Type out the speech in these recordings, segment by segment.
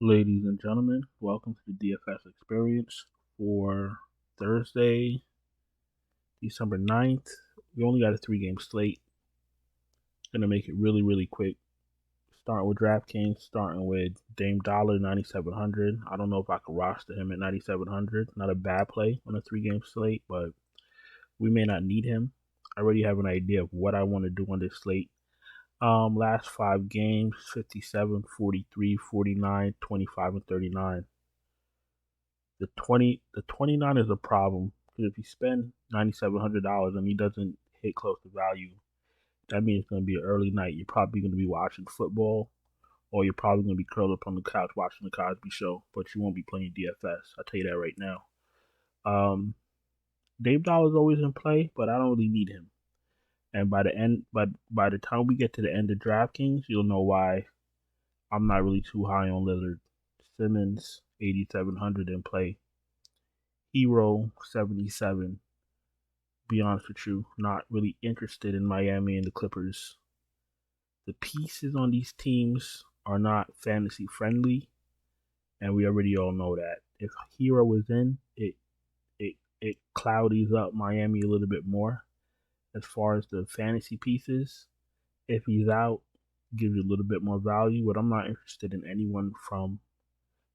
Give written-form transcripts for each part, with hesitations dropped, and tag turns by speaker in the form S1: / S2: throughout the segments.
S1: Ladies and gentlemen, welcome to the DFS experience for Thursday, December 9th. We only got a 3-game slate. Gonna make it really quick. Starting with DraftKings, starting with Dame Dollar 9,700. I don't know if I could roster him at 9,700. Not a bad play on a 3-game slate, but we may not need him. I already have an idea of what I want to do on this slate. Last 5 games, 57, 43, 49, 25, and 39. The 29 is a problem because if you spend $9,700 and he doesn't hit close to value, that means it's going to be an early night. You're probably going to be watching football, or you're probably going to be curled up on the couch watching the Cosby Show, but you won't be playing DFS. I'll tell you that right now. Dave Dollar's always in play, but I don't really need him. And by the time we get to the end of DraftKings, you'll know why I'm not really too high on Lillard. Simmons 8,700 in play. Hero 77. Be honest with you, not really interested in Miami and the Clippers. The pieces on these teams are not fantasy friendly, and we already all know that. If Hero was in, it cloudies up Miami a little bit more as far as the fantasy pieces. If he's out, gives you a little bit more value, but I'm not interested in anyone from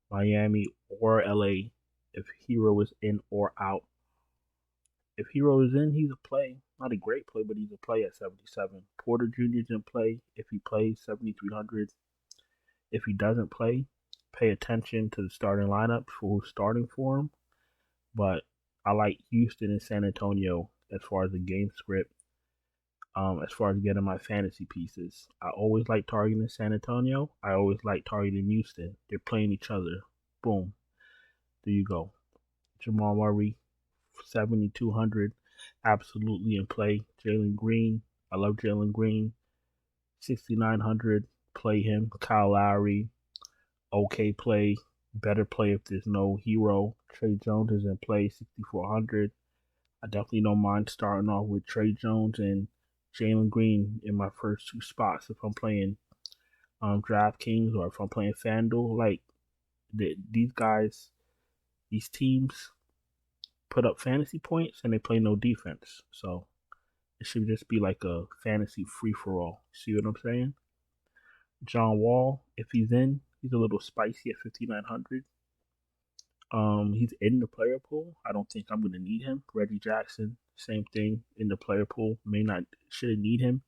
S1: Miami or LA if Hero is in or out. If Hero is in, he's a play. Not a great play, but he's a play at 77. Porter Jr. is in play. If he plays, 7,300. If he doesn't play, pay attention to the starting lineup for who's starting for him. But I like Houston and San Antonio as far as the game script, as far as getting my fantasy pieces. I always like targeting San Antonio. I always like targeting Houston. They're playing each other. Boom. There you go. Jamal Murray, 7,200, absolutely in play. Jalen Green, I love Jalen Green, 6,900, play him. Kyle Lowry, okay play, better play if there's no Hero. Trey Jones is in play, 6,400. I definitely don't mind starting off with Trey Jones and Jalen Green in my first 2 spots if I'm playing DraftKings or if I'm playing FanDuel. Like these guys, these teams put up fantasy points and they play no defense. So it should just be like a fantasy free for all. See what I'm saying? John Wall, if he's in, he's a little spicy at 5,900. He's in the player pool. I don't think I'm gonna need him. Reggie Jackson, same thing in the player pool. May not shouldn't need him.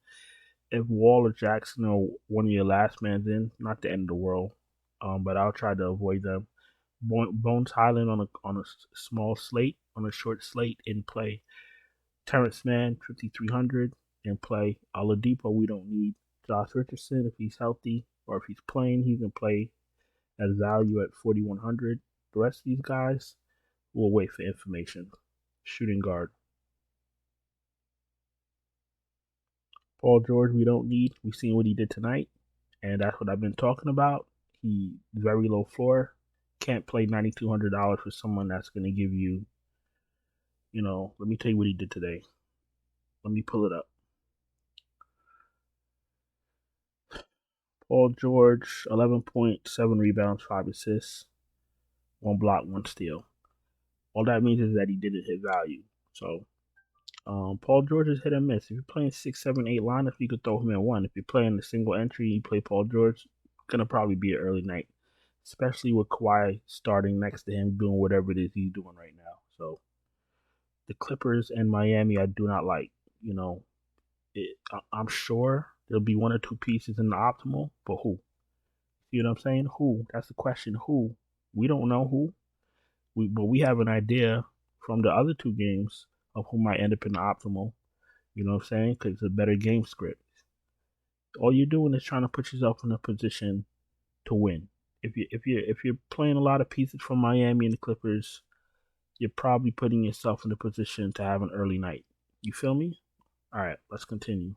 S1: If Wall or Jackson are one of your last mans in, not the end of the world. But I'll try to avoid them. Bones Highland on a small slate, on a short slate in play. Terrence Mann, 5,300 in play. Oladipo, we don't need. Josh Richardson, if he's healthy or if he's playing, he can play as value at 4,100. The rest of these guys, we'll wait for information. Shooting guard. Paul George, we don't need. We've seen what he did tonight, and that's what I've been talking about. He's very low floor. Can't play $9,200 for someone that's going to give you, let me tell you what he did today. Let me pull it up. Paul George, 11.7 rebounds, 5 assists, 1 block, 1 steal. All that means is that he didn't hit value. So, Paul George is hit and miss. If you're playing 6, 7, 8 lineup, you could throw him in 1. If you're playing a single entry, you play Paul George, going to probably be an early night, especially with Kawhi starting next to him doing whatever it is he's doing right now. So, the Clippers and Miami, I do not like. I'm sure there'll be 1 or 2 pieces in the optimal, but who? You know what I'm saying? Who? That's the question. Who? We don't know who. But we have an idea from the other 2 games of who might end up in the optimal. You know what I'm saying? Because it's a better game script. All you're doing is trying to put yourself in a position to win. If you're playing a lot of pieces from Miami and the Clippers, you're probably putting yourself in a position to have an early night. You feel me? All right, let's continue.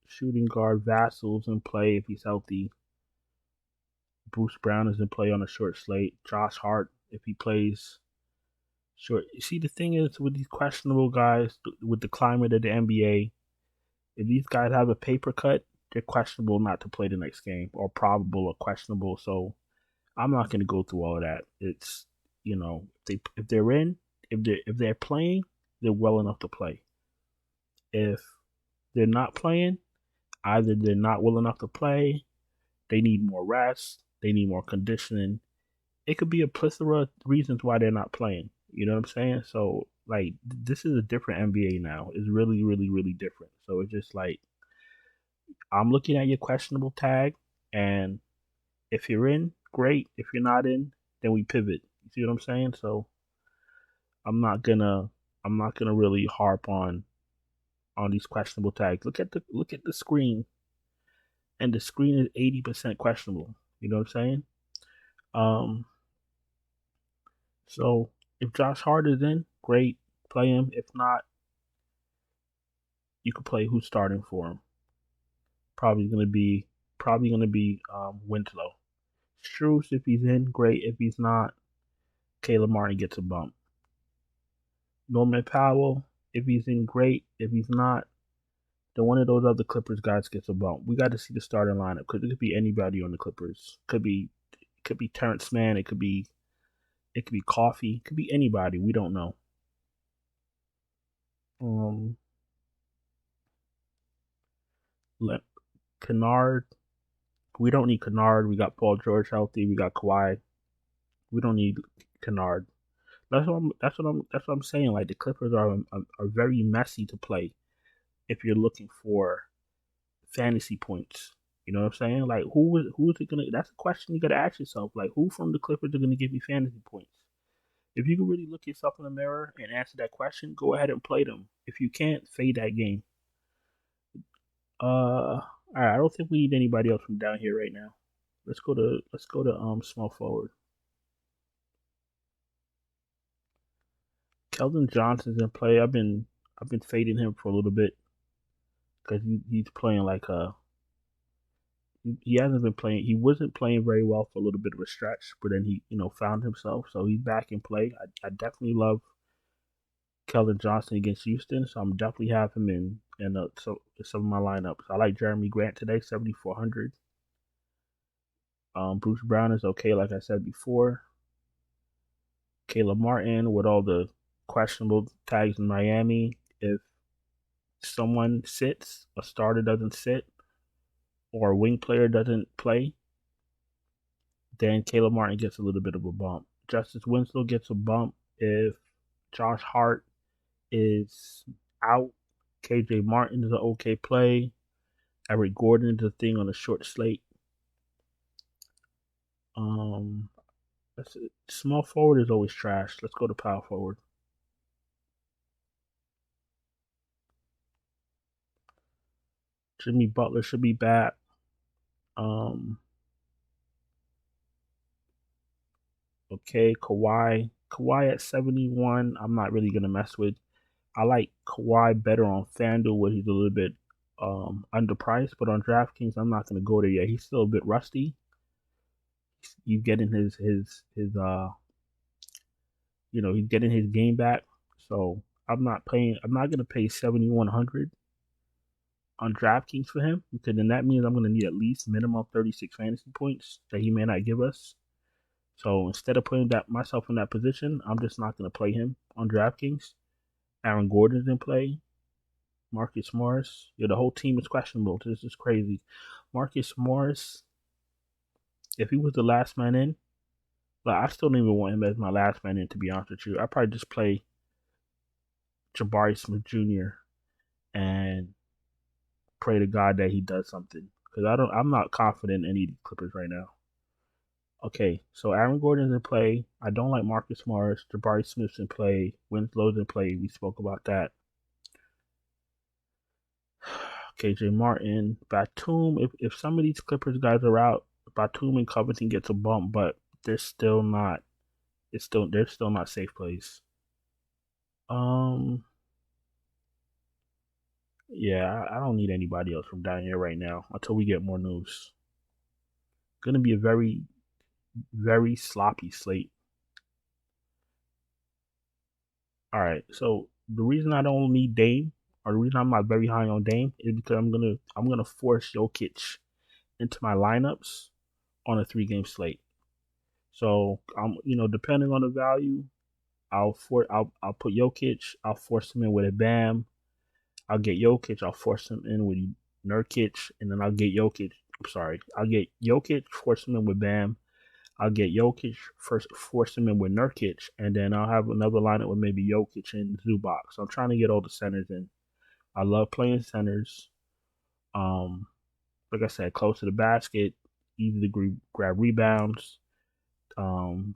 S1: Shooting guard Vassal's in play if he's healthy. Bruce Brown is in play on a short slate. Josh Hart, if he plays short. You see, the thing is with these questionable guys, with the climate of the NBA, if these guys have a paper cut, they're questionable not to play the next game, or probable or questionable. So I'm not going to go through all of that. It's, if they're in, if they're playing, they're well enough to play. If they're not playing, either they're not well enough to play, they need more rest, they need more conditioning. It could be a plethora of reasons why they're not playing. You know what I'm saying? So like, this is a different NBA now. It's really, really, really different. So it's just like, I'm looking at your questionable tag, and if you're in, great. If you're not in, then we pivot. You see what I'm saying? So I'm not gonna I'm not gonna really harp on these questionable tags. Look at the screen, and the screen is 80% questionable. You know what I'm saying? Um, so if Josh Hart is in, great, play him. If not, you could play who's starting for him. Probably gonna be Winslow. Strus, if he's in, great. If he's not, Caleb Martin gets a bump. Norman Powell, if he's in, great. If he's not, then one of those other Clippers guys gets a bump. We got to see the starting lineup because it could be anybody on the Clippers. Could be Terrence Mann. It could be Coffee. It could be anybody. We don't know. Um, Kennard. We don't need Kennard. We got Paul George healthy. We got Kawhi. We don't need Kennard. That's what I'm saying. Like, the Clippers are very messy to play if you're looking for fantasy points. You know what I'm saying? Like, who is it gonna? That's a question you gotta ask yourself. Like, who from the Clippers are gonna give you fantasy points? If you can really look yourself in the mirror and answer that question, go ahead and play them. If you can't, fade that game. All right. I don't think we need anybody else from down here right now. Let's go to small forward. Keldon Johnson's in play. I've been fading him for a little bit because he's playing like he hasn't been playing. He wasn't playing very well for a little bit of a stretch, but then he found himself, so he's back in play. I definitely love Keldon Johnson against Houston, so I'm definitely have him in some of my lineups. I like Jeremy Grant today, 7,400. Bruce Brown is okay, like I said before. Caleb Martin with all the questionable tags in Miami. If someone sits, a starter doesn't sit, or a wing player doesn't play, then Caleb Martin gets a little bit of a bump. Justice Winslow gets a bump if Josh Hart is out. KJ Martin is an okay play. Eric Gordon is a thing on a short slate. That's it. Small forward is always trash. Let's go to power forward. Jimmy Butler should be back. Um, okay, Kawhi. Kawhi at 71. I'm not really gonna mess with. I like Kawhi better on FanDuel where he's a little bit underpriced, but on DraftKings I'm not gonna go there yet. He's still a bit rusty. He's getting he's getting his game back. So I'm not gonna pay 7,100 on DraftKings for him, because then that means I'm gonna need at least minimum 36 fantasy points that he may not give us. So instead of putting that myself in that position, I'm just not gonna play him on DraftKings. Aaron Gordon's in play. Marcus Morris. The whole team is questionable. This is crazy. Marcus Morris, if he was the last man in, like, I still don't even want him as my last man in, to be honest with you. I'd probably just play Jabari Smith Jr. and pray to God that he does something. Because I'm not confident in any of the Clippers right now. Okay, so Aaron Gordon's in play. I don't like Marcus Morris. Jabari Smith's in play. Winslow's in play. We spoke about that. KJ Martin, Batum. If some of these Clippers guys are out, Batum and Covington gets a bump, but they're still not. They're still not safe plays. Um, yeah, I don't need anybody else from down here right now until we get more news. Gonna be a very, very sloppy slate. All right, so the reason I don't need Dame or the reason I'm not very high on Dame is because I'm gonna force Jokic into my lineups on a 3-game slate. So depending on the value, I'll put Jokic. I'll force him in with a Bam. I'll get Jokic. I'll force him in with Nurkic, and then I'll get Jokic. I'm sorry. I'll get Jokic, force him in with Bam. I'll get Jokic, force him in with Nurkic, and then I'll have another lineup with maybe Jokic and Zubac. So I'm trying to get all the centers in. I love playing centers. Like I said, close to the basket, easy to grab rebounds,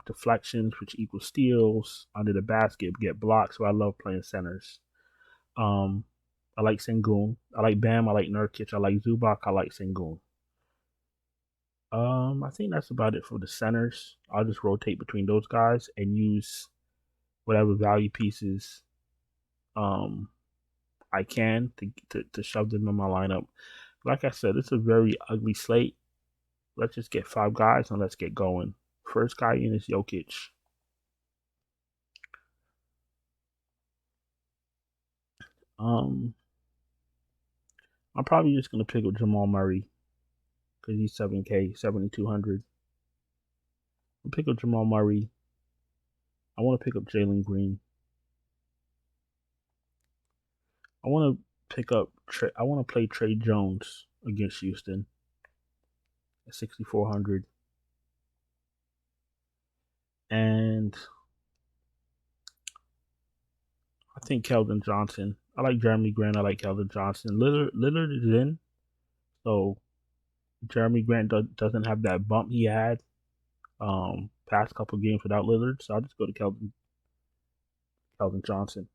S1: deflections, which equals steals, under the basket, get blocks. So I love playing centers. I like Sengun. I like Bam. I like Nurkic. I like Zubac. I like Sengun. I think that's about it for the centers. I'll just rotate between those guys and use whatever value pieces I can to shove them in my lineup. Like I said, it's a very ugly slate. Let's just get 5 guys and let's get going. First guy in is Jokic. I'm probably just gonna pick up Jamal Murray because he's 7K, 7,200. I'll pick up Jamal Murray. I want to pick up Jalen Green. I want to pick up. I want to play Trey Jones against Houston at 6,400. And I think Keldon Johnson. I like Jeremy Grant. I like Keldon Johnson. Lillard is in, so Jeremy Grant doesn't have that bump he had past couple games without Lillard. So I'll just go to Keldon Johnson.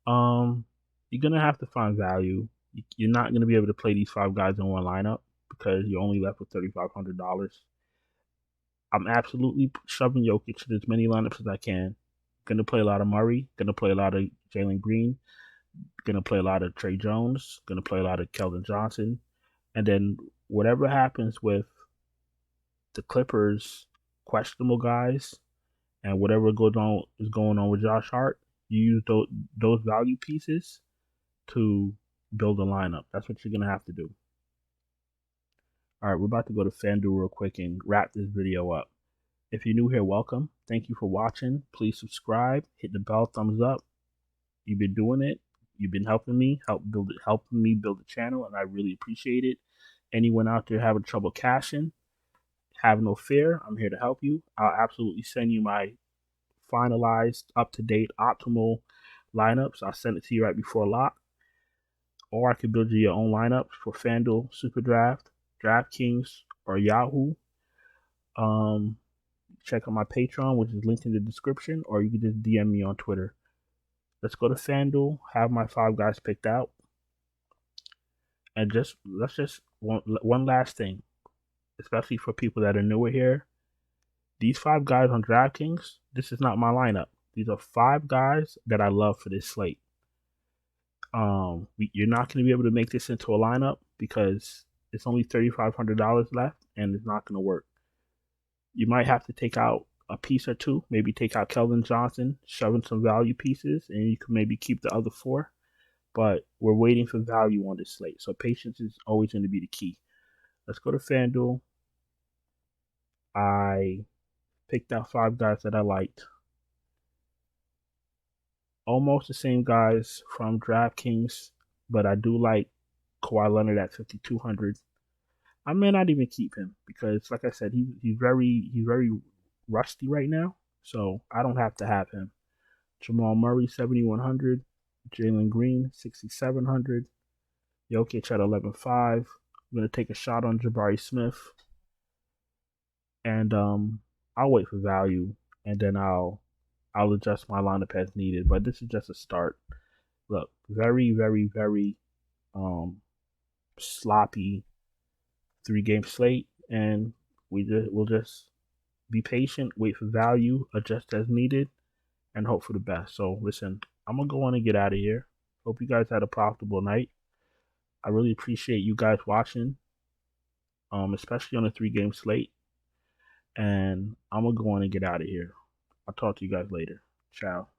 S1: You're gonna have to find value. You're not gonna be able to play these 5 guys in one lineup because you're only left with $3,500. I'm absolutely shoving Jokic in as many lineups as I can. Gonna play a lot of Murray. Gonna play a lot of Jalen Green. Gonna play a lot of Trey Jones. Gonna play a lot of Keldon Johnson. And then whatever happens with the Clippers, questionable guys, and whatever is going on with Josh Hart, you use those value pieces to build a lineup. That's what you're gonna have to do. All right, we're about to go to FanDuel real quick and wrap this video up. If you're new here, welcome. Thank you for watching. Please subscribe, hit the bell, thumbs up. You've been doing it. You've been helping me build the channel, and I really appreciate it. Anyone out there having trouble cashing, have no fear. I'm here to help you. I'll absolutely send you my finalized, up-to-date, optimal lineups. I'll send it to you right before lock. Or I could build you your own lineups for FanDuel, SuperDraft, DraftKings, or Yahoo. Check out my Patreon, which is linked in the description, or you can just DM me on Twitter. Let's go to FanDuel, have my 5 guys picked out, and let's just one last thing, especially for people that are newer here. These 5 guys on DraftKings, this is not my lineup. These are 5 guys that I love for this slate. You're not going to be able to make this into a lineup because it's only $3,500 left, and it's not going to work. You might have to take out a piece or 2, maybe take out Keldon Johnson, shove in some value pieces, and you can maybe keep the other 4. But we're waiting for value on this slate, so patience is always going to be the key. Let's go to FanDuel. I picked out 5 guys that I liked. Almost the same guys from DraftKings, but I do like Kawhi Leonard at 5,200. I may not even keep him because, like I said, he's very rusty right now, so I don't have to have him. Jamal Murray 7,100, Jalen Green 6,700, Jokic at 11,500. I'm gonna take a shot on Jabari Smith, and I'll wait for value, and then I'll adjust my lineup as needed. But this is just a start. Look, very sloppy 3-game slate, and we'll just be patient, wait for value, adjust as needed, and hope for the best. So listen, I'm gonna go on and get out of here. Hope you guys had a profitable night. I really appreciate you guys watching, especially on a 3-game slate. And I'm gonna go on and get out of here. I'll talk to you guys later. Ciao.